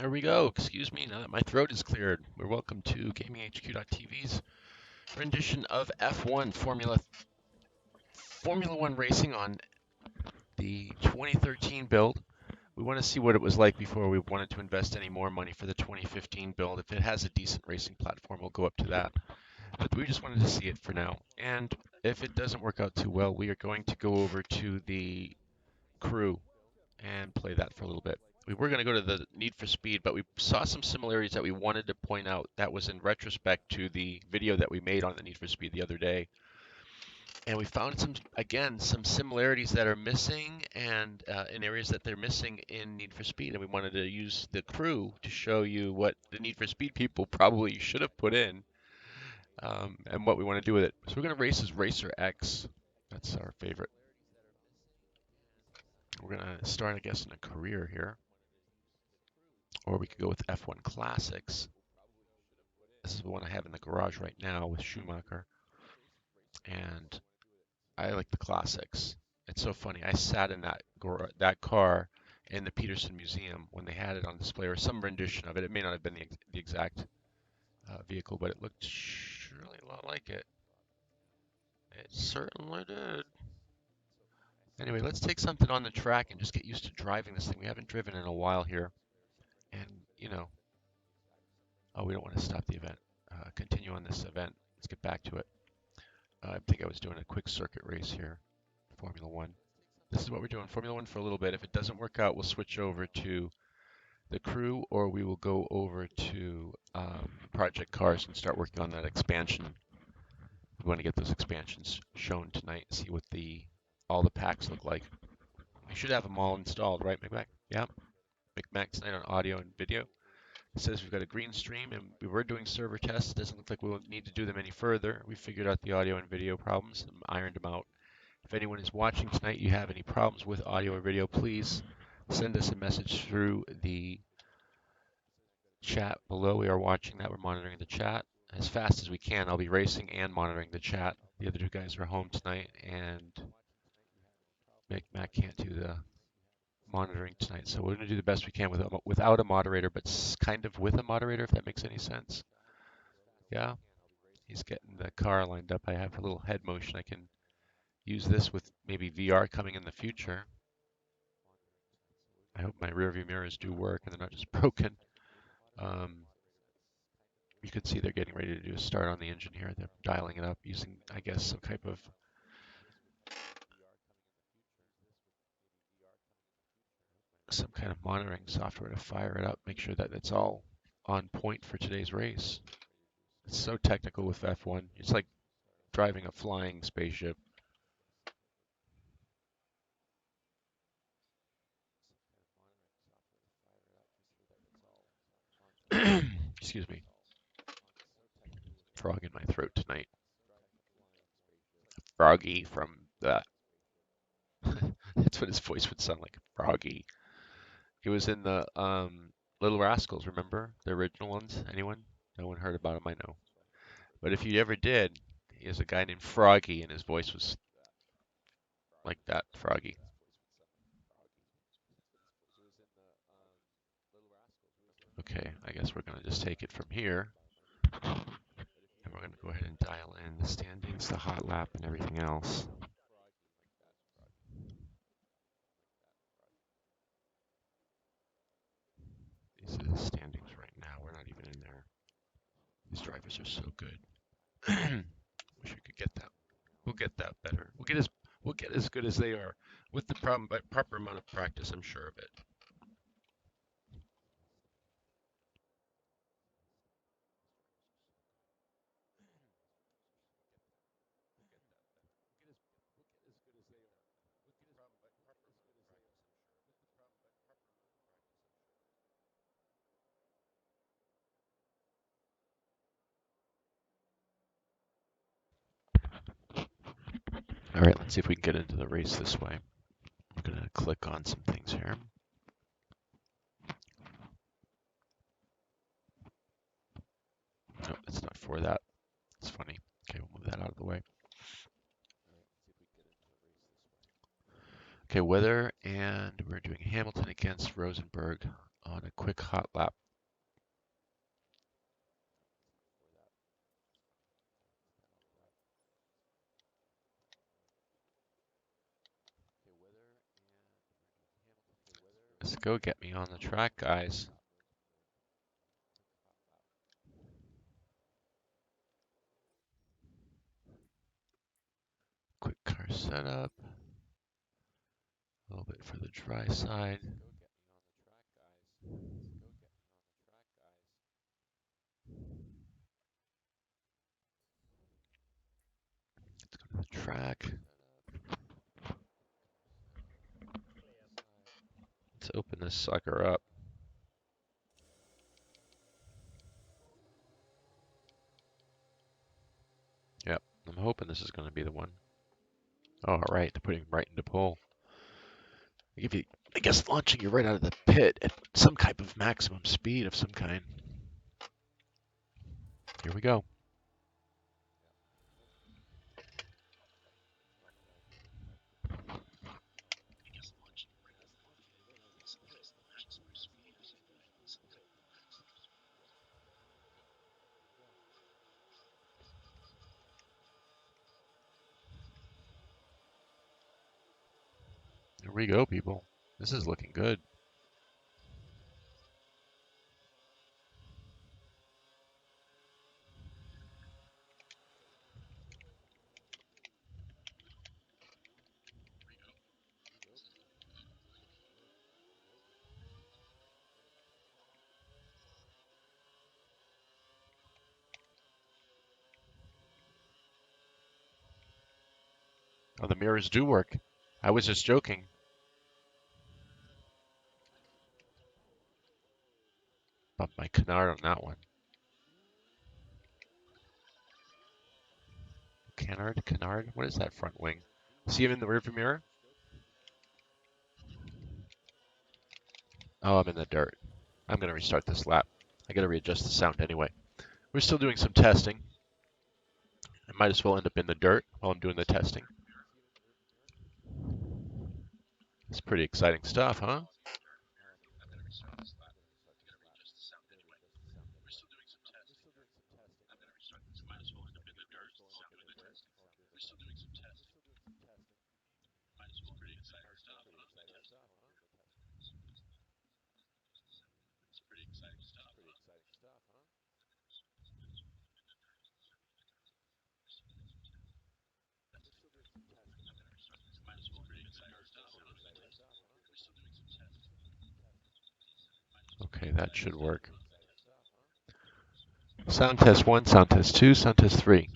There we go. Excuse me, now that my throat is cleared. We're welcome to GamingHQ.tv's rendition of F1 Formula One racing on the 2013 build. We want to see what it was like before we wanted to invest any more money for the 2015 build. If it has a decent racing platform, we'll go up to that. But we just wanted to see it for now. And if it doesn't work out too well, we are going to go over to the crew and play that for a little bit. We were going to go to the Need for Speed, but we saw some similarities that we wanted to point out. That was in retrospect to the video that we made on the Need for Speed the other day. And we found some similarities that are missing and in areas that they're missing in Need for Speed. And we wanted to use the crew to show you what the Need for Speed people probably should have put in and what we want to do with it. So we're going to race as Racer X. That's our favorite. We're going to start, I guess, in a career here. Or we could go with F1 Classics. This is the one I have in the garage right now with Schumacher. And I like the Classics. It's so funny. I sat in that car in the Peterson Museum when they had it on display, or some rendition of it. It may not have been the exact vehicle, but it looked surely a lot like it. It certainly did. Anyway, let's take something on the track and just get used to driving this thing. We haven't driven in a while here. And, oh, we don't want to stop the event. Continue on this event. Let's get back to it. I think I was doing a quick circuit race here, Formula One. This is what we're doing, Formula One for a little bit. If it doesn't work out, we'll switch over to the crew, or we will go over to Project Cars and start working on that expansion. We want to get those expansions shown tonight, see what all the packs look like. We should have them all installed, right, McMac? Yeah. McMac tonight on audio and video. It says we've got a green stream, and we were doing server tests. It doesn't look like we'll need to do them any further. We figured out the audio and video problems and ironed them out. If anyone is watching tonight, you have any problems with audio or video, please send us a message through the chat below. We are watching that. We're monitoring the chat as fast as we can. I'll be racing and monitoring the chat. The other two guys are home tonight, and Matt can't do the monitoring tonight. So we're going to do the best we can without a moderator, but kind of with a moderator, if that makes any sense. Yeah, he's getting the car lined up. I have a little head motion. I can use this with maybe VR coming in the future. I hope my rearview mirrors do work and they're not just broken. You can see they're getting ready to do a start on the engine here. They're dialing it up using, I guess, some kind of monitoring software to fire it up, make sure that it's all on point for today's race. It's so technical with F1. It's like driving a flying spaceship. Excuse me. Frog in my throat tonight. Froggy from the... That's what his voice would sound like. Froggy. He was in the Little Rascals, remember? The original ones? Anyone? No one heard about him, I know. But if you ever did, he was a guy named Froggy, and his voice was like that, Froggy. Okay, I guess we're going to just take it from here. And we're going to go ahead and dial in the standings, the hot lap, and everything else. These are the standings right now. We're not even in there. These drivers are so good. Wish we could get that. We'll get that better. We'll get as good as they are with the proper amount of practice. I'm sure of it. All right, let's see if we can get into the race this way. I'm going to click on some things here. No, it's not for that. It's funny. Okay, we'll move that out of the way. Okay, weather, and we're doing Hamilton against Rosenberg on a quick hot lap. Let's go, get me on the track, guys. Quick car setup. A little bit for the dry side. Let's go to the track. Let's open this sucker up. Yep, I'm hoping this is going to be the one. Oh, all right, they're putting him right into pole. I guess launching you right out of the pit at some type of maximum speed of some kind. Here we go. Here we go, people. This is looking good. Oh, the mirrors do work. I was just joking. Bump my canard on that one. Canard? What is that front wing? See him in the rearview mirror? Oh, I'm in the dirt. I'm going to restart this lap. I got to readjust the sound anyway. We're still doing some testing. I might as well end up in the dirt while I'm doing the testing. It's pretty exciting stuff, huh? Okay, that should work. Sound test 1, sound test 2, sound test 3.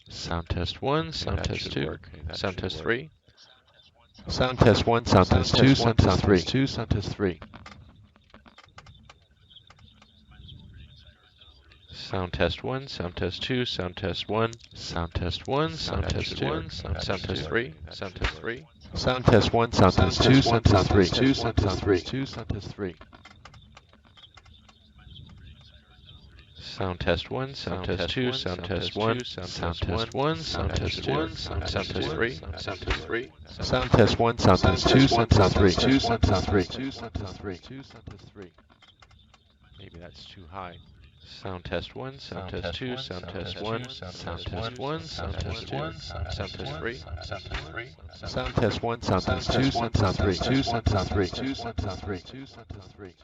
Sound test 1, sound test 2, sound test 3. Sound test 1, sound test 2, sound test 3. Sound test 3. Sound test 1, sound test 2, sound test 1, sound test 1, sound test 1, sound test 3, sound test 3. Sound test 1, sound test 2, sound test 3, sound test 3, sound test 3. Sound test 1, sound test 2, sound test 1, sound test 1, sound test 1, sound test 3, sound test 3. Sound test 1, sound test 2, sound test 3, sound test 3, sound test 3, sound test 3. Maybe that's too high. Sound test 1, sound test 2, sound test 1, sound test 1, sound test 1, sound test 3, sound test 3. Sound test 1, sound test 2, sound test 3, sound test 3, sound test 3, sound test 3.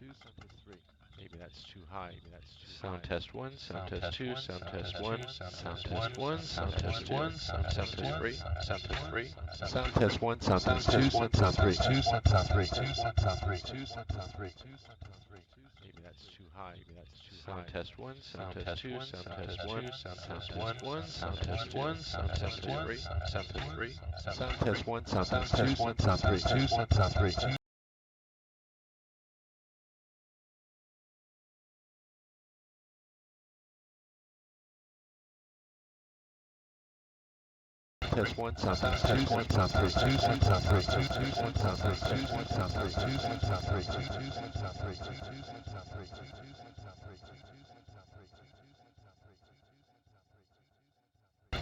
Maybe that's too high. Sound test 1, sound test 2, sound test 1, sound test 1, sound test 1, sound test 3, sound test 3. Sound test 1, sound test 2, sound test 3, sound test 3, sound test 3, sound test 3. Maybe that's too high. Sound test 1, sound test 2, sound test 1, sound test 1, sound test 1, sound test 3, sound test 3. Sound test 1, sound test 2, sound test 3, sound test 3. Test 1, sound test 2, sound test 3, sound test 3, sound test 3, sound test 3, sound test 3, sound test 3, sound test 3.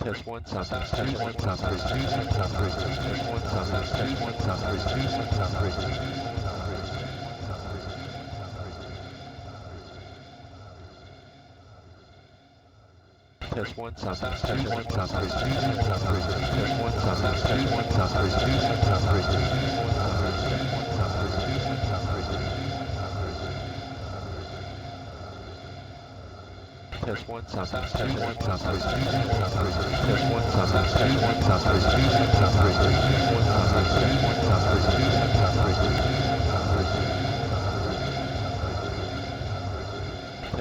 Test one, sound test, test one, sound test, two, sound test, test one, sound test, test one, sound test, two, sound test. Test one, sound test, test one, sound test, two, sound test, test one, sound test, test one, sound test, two, sound test one, sound test, test one, sound test, two, test one, sound test, test one, sound test, two, test one, sound test, test one, sound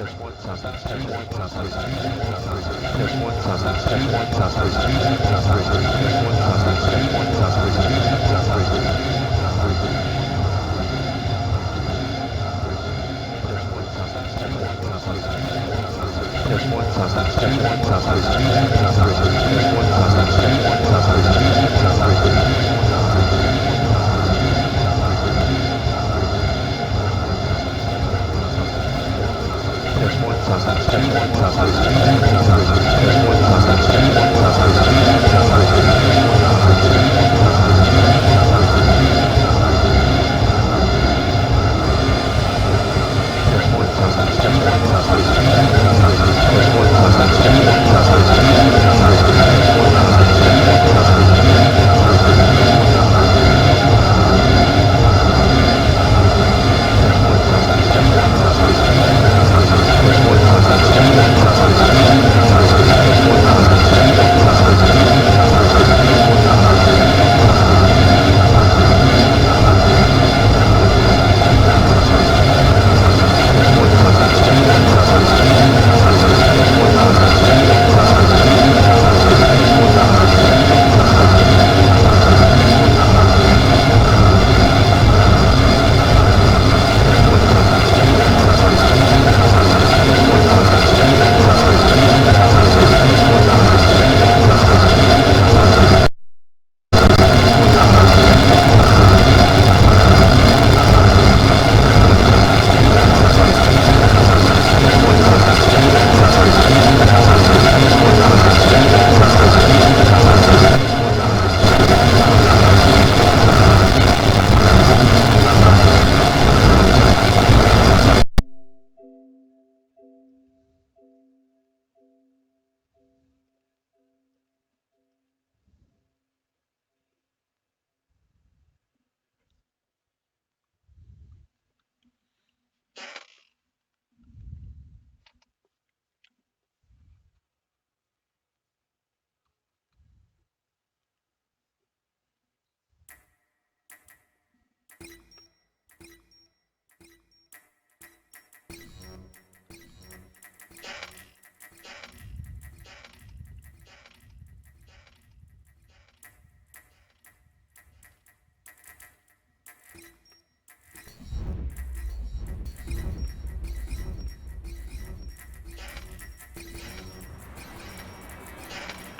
test, two, test one, sound test, test one, sound test, two, test one, sound test, test one, sound test, two, test one, sound test, test one, sound test, test one, sound test, test one, sound test, two, test one, sound test, test one, sound test, test one, sound test, test one, sound test, test one, sound test, test one, sound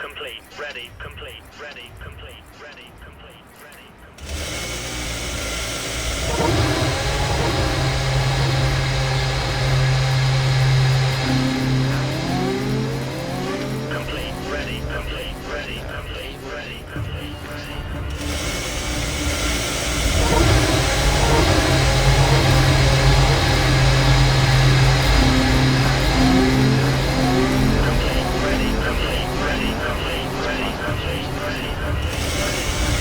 Complete, ready, complete, ready, complete, ready, complete, ready, complete, ready, complete, ready, complete, ready, complete, ready. Complete, ready, complete, ready, complete, ready, complete, ready, complete, ready.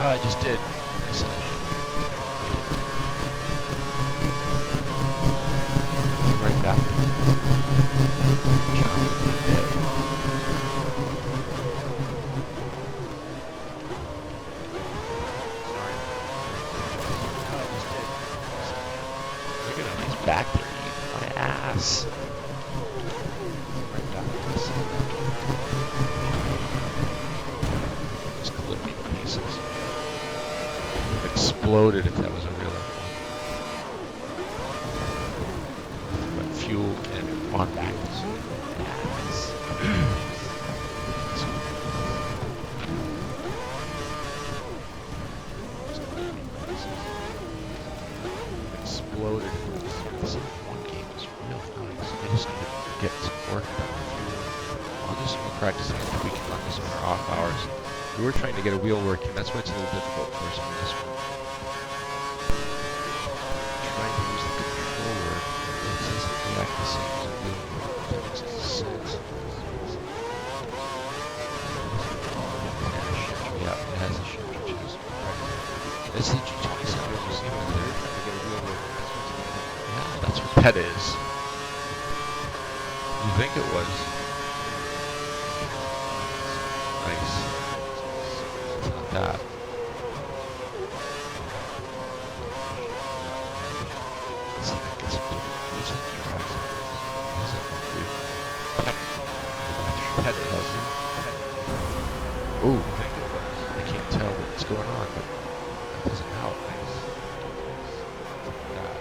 I just did. Right back. Look at him, he's back there eating my ass. Right back to this. Just clip me to pieces. Exploded if that was a real one. But fuel and on back. Yes. Exploded. This one game was real nice. I just need to get some work done with fuel. I'll do some more practicing if we can run this on our off hours. We were trying to get a wheel working. That's why it's a little difficult for us on this one. Trying to use the controller. It doesn't react the same as a wheel. That makes sense. Yeah, it has a shifter. It's the G27. You see what it is? That is. You think it was? Nice. It's not that. Let's see if I can get some different views in your eyes. What does that look like? Pet it, does it? Ooh, I think it was. I can't tell what's going on, but that doesn't help. Nice. That.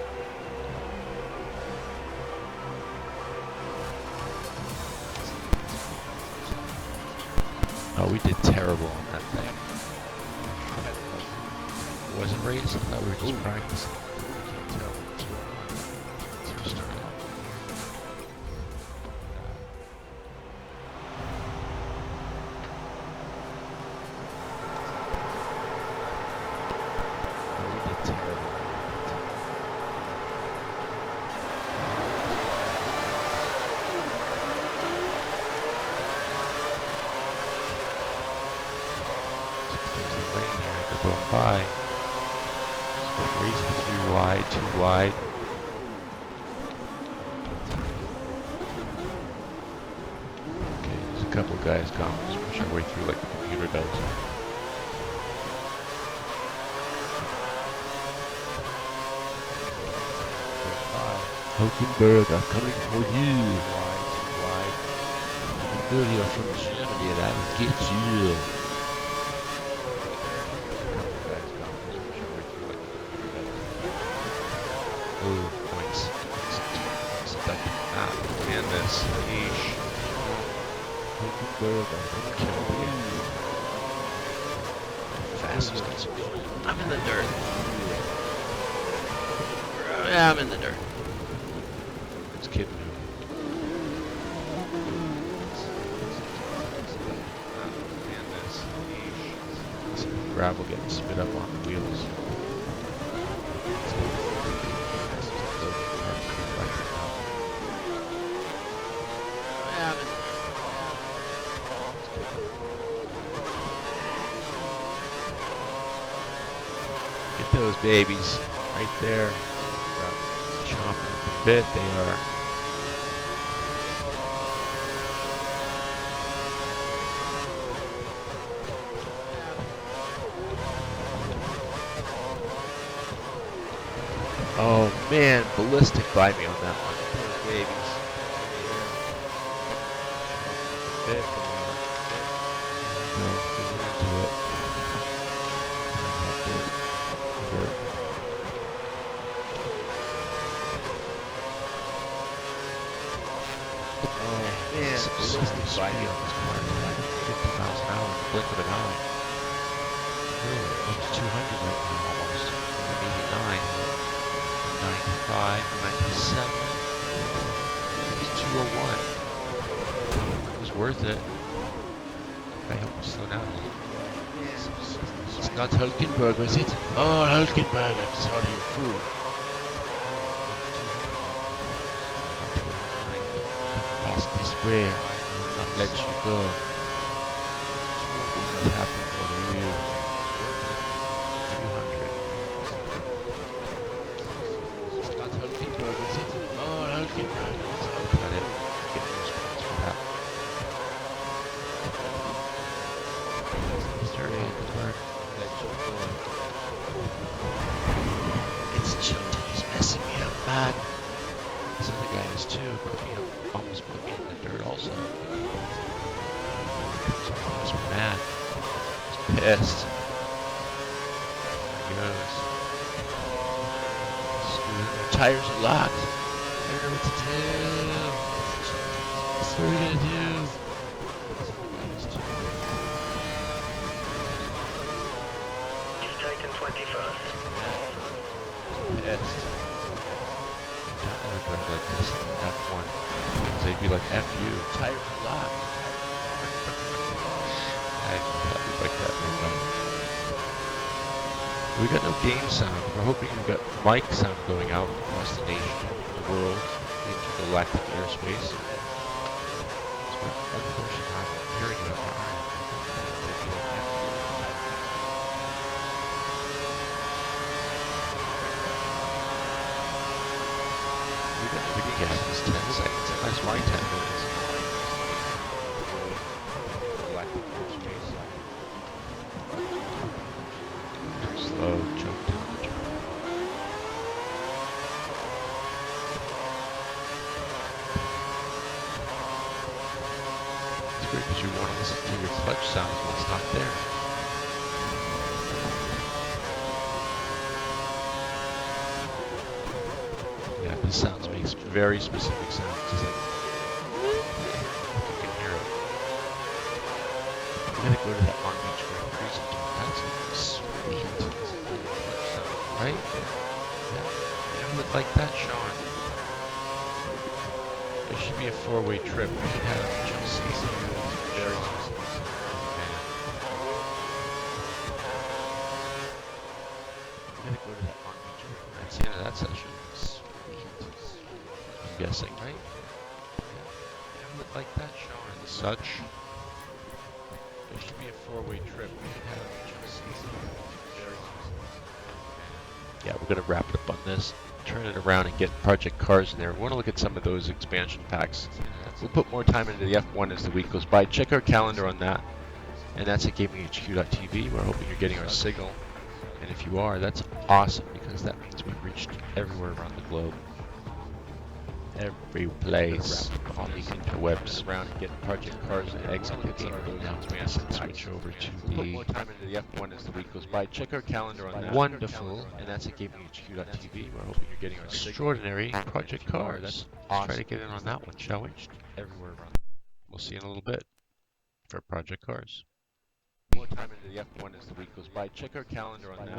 Oh, we did terrible on that thing. It wasn't raised? I thought we were just practicing. I can't tell what's going on. Let's restart it. Oh, we did terrible. There's the lane here. They're going by. Racing too wide, too wide. Okay, there's a couple of guys gone. Let's push our way through like the computer does. Hulkenberg, I'm coming for you. Wide, too wide. Good, you're from Germany and I will get you. Ooh, points. Stuck in that. And this. Yeesh. Hulkenberg, I'm gonna kill you. Fast as can speed. I'm in the dirt. Yeah, I'm in the dirt. It's kidding me. And this. Yeesh. Some gravel getting spit up on the wheels. Get those babies right there. Chomping at the bit, they are. Oh man, ballistic by me on that one. Those babies. Bit. No, get into it. Oh man, ballistic by me on this car. 50 miles an hour in the blink of an eye. Really, up to 200 right now almost. 189. 95, 97, it's 201. It was worth it. I hope we slow down a little. It's not Hulkenberg, was it? Oh, Hulkenberg, I'm sorry, you fool. Pass this way, I will not let you go. What's happening over you? 200. It's Chilton, he's messing me up, man. This other guy is too, but almost put me in the dirt also. He's mad. He's pissed. There he goes. The tires are locked. I don't know what to do. What are we gonna do? You've taken 21st. Pissed. Not everybody like this in F1. They'd be like, F you. Tires are locked. I'd be like that. We got no game sound. We're hoping we got mic sound going out across the nation, the world, intergalactic airspace. So unfortunately, I'm hearing it on my eye. We Yeah, it's 10 seconds. That's why 10 minutes. Slow, choke down the turn. It's great because you want to listen to your clutch sounds when it's not there. Yeah, this sounds makes very specific sounds. It's like you can hear it. I'm gonna go to that Long Beach Grand Prix sometime. That's sweet. Right? Yeah. You would like that, Sean. There should be a four-way trip. We should have Chelsea very specific. I'm gonna go to that Long Beach Grand Prix. That's the end of that session. Sweet. I'm guessing, right? Yeah. You would like that, Sean. Such. There should be a four-way trip. We should have Chelsea very specific. Yeah, we're gonna wrap it up on this. Turn it around and get Project Cars in there. We want to look at some of those expansion packs. We'll put more time into the F1 as the week goes by. Check our calendar on that. And that's at gaminghq.tv. We're hoping you're getting our signal. And if you are, that's awesome because that means we've reached everywhere around the globe. Every place on the interwebs. Around and get Project Cars and exit the game announcements and switch over to the more time into the F1 as the week goes by. Check our calendar on that. Wonderful, and that's at gaminghq.tv. We're hoping you're getting our extraordinary Project Cars. Let's try to get in on that one, shall we? Everywhere around. We'll see you in a little bit for Project Cars. More time into the F1 as the week goes by. Check our calendar on that.